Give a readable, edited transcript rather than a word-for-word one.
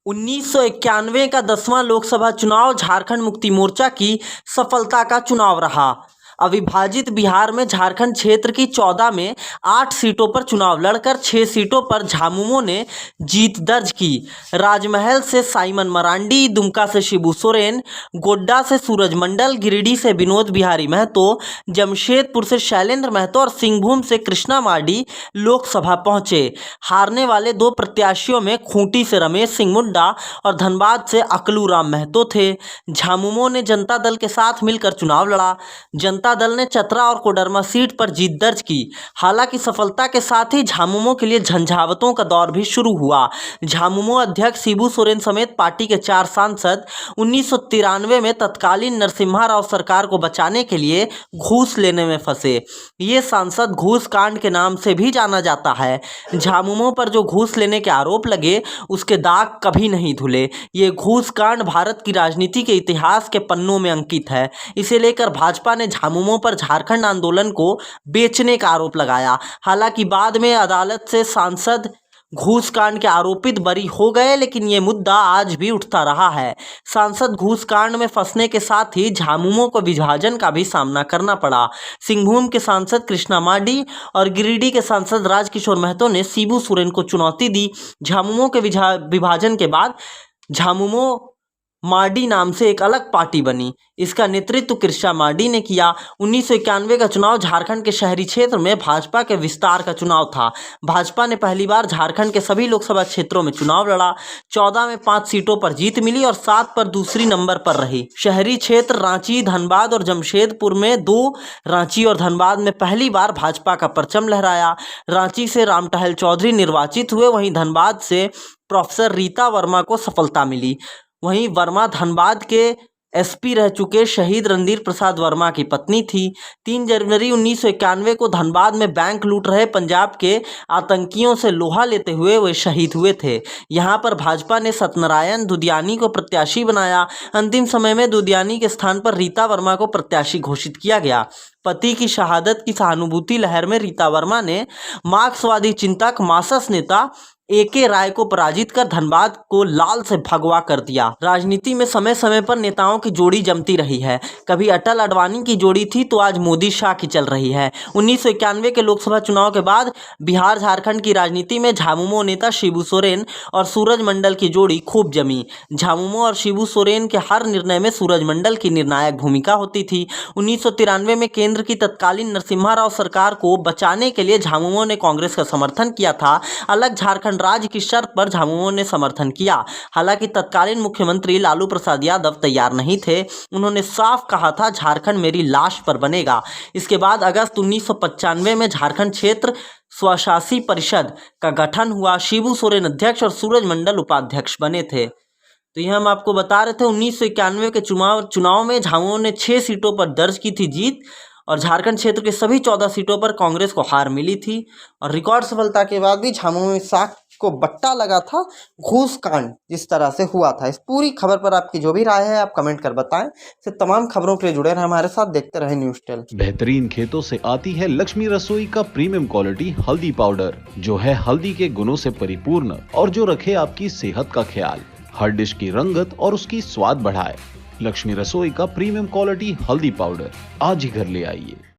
1991 का 10वां लोकसभा चुनाव झारखंड मुक्ति मोर्चा की सफलता का चुनाव रहा। अविभाजित बिहार में झारखंड क्षेत्र की 14 में 8 सीटों पर चुनाव लड़कर 6 सीटों पर झामुमो ने जीत दर्ज की। राजमहल से साइमन मरांडी, दुमका से शिबू सोरेन, गोड्डा से सूरज मंडल, गिरिडीह से विनोद बिहारी महतो, जमशेदपुर से शैलेंद्र महतो और सिंहभूम से कृष्णा मार्डी लोकसभा पहुंचे। हारने वाले 2 प्रत्याशियों में खूंटी से रमेश सिंह मुंडा और धनबाद से अकलू राम महतो थे। झामुमो ने जनता दल के साथ मिलकर चुनाव लड़ा। जनता दल ने चतरा और कोडरमा सीट पर जीत दर्ज की। हालांकि सफलता के साथ ही झामुमो के लिए झंझावतों का दौर भी शुरू हुआ। झामुमो अध्यक्ष शिबू सोरेन समेत पार्टी के 4 सांसद 1993 में तत्कालीन नरसिम्हा राव सरकार को बचाने के लिए घूस लेने में फंसे। ये सांसद घूस कांड के नाम से भी जाना जाता है। झामुमो पर जो घूस लेने के आरोप लगे उसके दाग कभी नहीं धुले। ये घूस कांड भारत की राजनीति के इतिहास के पन्नों में अंकित है। इसे लेकर भाजपा ने झामुमो पर झारखंड आंदोलन को बेचने का आरोप लगाया। हालांकि बाद में अदालत से सांसद घूस कांड के आरोपित बरी हो गए, लेकिन ये मुद्दा आज भी उठता रहा है। सांसद घूस कांड में फंसने के साथ ही झामुमो को विभाजन का भी सामना करना पड़ा। सिंहभूम के सांसद कृष्णा मार्डी और गिरिडीह के सांसद राजकिशोर महतो ने शिबू सोरेन को चुनौती दी। झामुमो के विभाजन के बाद झामुमो मार्डी नाम से एक अलग पार्टी बनी। इसका नेतृत्व कृष्णा मार्डी ने किया। 1991 का चुनाव झारखंड के शहरी क्षेत्र में भाजपा के विस्तार का चुनाव था। भाजपा ने पहली बार झारखंड के सभी लोकसभा क्षेत्रों में चुनाव लड़ा। 14 में 5 सीटों पर जीत मिली और 7 पर दूसरी नंबर पर रही। शहरी क्षेत्र रांची, धनबाद और जमशेदपुर में 2, रांची और धनबाद में पहली बार भाजपा का परचम लहराया। रांची से रामटहल चौधरी निर्वाचित हुए, वहीं धनबाद से प्रोफेसर रीता वर्मा को सफलता मिली। वहीं वर्मा धनबाद के एसपी रह चुके शहीद रणधीर प्रसाद वर्मा की पत्नी थी। 3 जनवरी 1991 को धनबाद में बैंक लूट रहे पंजाब के आतंकियों से लोहा लेते हुए वे शहीद हुए थे। यहां पर भाजपा ने सत्यनारायण दुधियानी को प्रत्याशी बनाया। अंतिम समय में दुधियानी के स्थान पर रीता वर्मा को प्रत्याशी घोषित किया गया। पति की शहादत की सहानुभूति लहर में रीता वर्मा ने मार्क्सवादी चिंतक मार्क्सिस्ट नेता ए.के. राय को पराजित कर धनबाद को लाल से भगवा कर दिया। राजनीति में समय समय पर नेताओं की जोड़ी जमती रही है। कभी अटल अडवाणी की जोड़ी थी तो आज मोदी शाह की चल रही है। 1991 के लोकसभा चुनाव के बाद बिहार झारखंड की राजनीति में झामुमो नेता शिबू सोरेन और सूरज मंडल की जोड़ी खूब जमी। झामुमो और शिबू सोरेन के हर निर्णय में सूरज मंडल की निर्णायक भूमिका होती थी। 1993 में केंद्र की तत्कालीन नरसिम्हा राव सरकार को बचाने के लिए झामुमो ने कांग्रेस का समर्थन किया था। अलग झारखंड राज्य की शर्त पर झामुमो ने समर्थन किया। हालांकि तत्कालीन मुख्यमंत्री लालू प्रसाद यादव तैयार नहीं थे। उन्होंने साफ कहा था झारखंड मेरी लाश पर बनेगा। इसके बाद अगस्त 1995 में झारखंड क्षेत्र स्वशासी परिषद का गठन हुआ। शिबू सोरेन अध्यक्ष और सूरज मंडल उपाध्यक्ष बने थे। तो यह हम आपको बता रहे थे 1991 के चुनाव में झामुमो ने 6 सीटों पर दर्ज की थी जीत और झारखंड क्षेत्र के सभी 14 सीटों पर कांग्रेस को हार मिली थी। और रिकॉर्ड सफलता के बाद भी झामुमो में साख को बट्टा लगा था। घूस कांड जिस तरह से हुआ था, इस पूरी खबर पर आपकी जो भी राय है आप कमेंट कर बताएं। से तमाम खबरों के लिए जुड़े रहें हमारे साथ, देखते रहें न्यूज़ टेल। बेहतरीन खेतों से आती है लक्ष्मी रसोई का प्रीमियम क्वालिटी हल्दी पाउडर, जो है हल्दी के गुणों से परिपूर्ण और जो रखे आपकी सेहत का ख्याल, हर डिश की रंगत और उसकी स्वाद बढ़ाए। लक्ष्मी रसोई का प्रीमियम क्वालिटी हल्दी पाउडर आज ही घर ले आइए।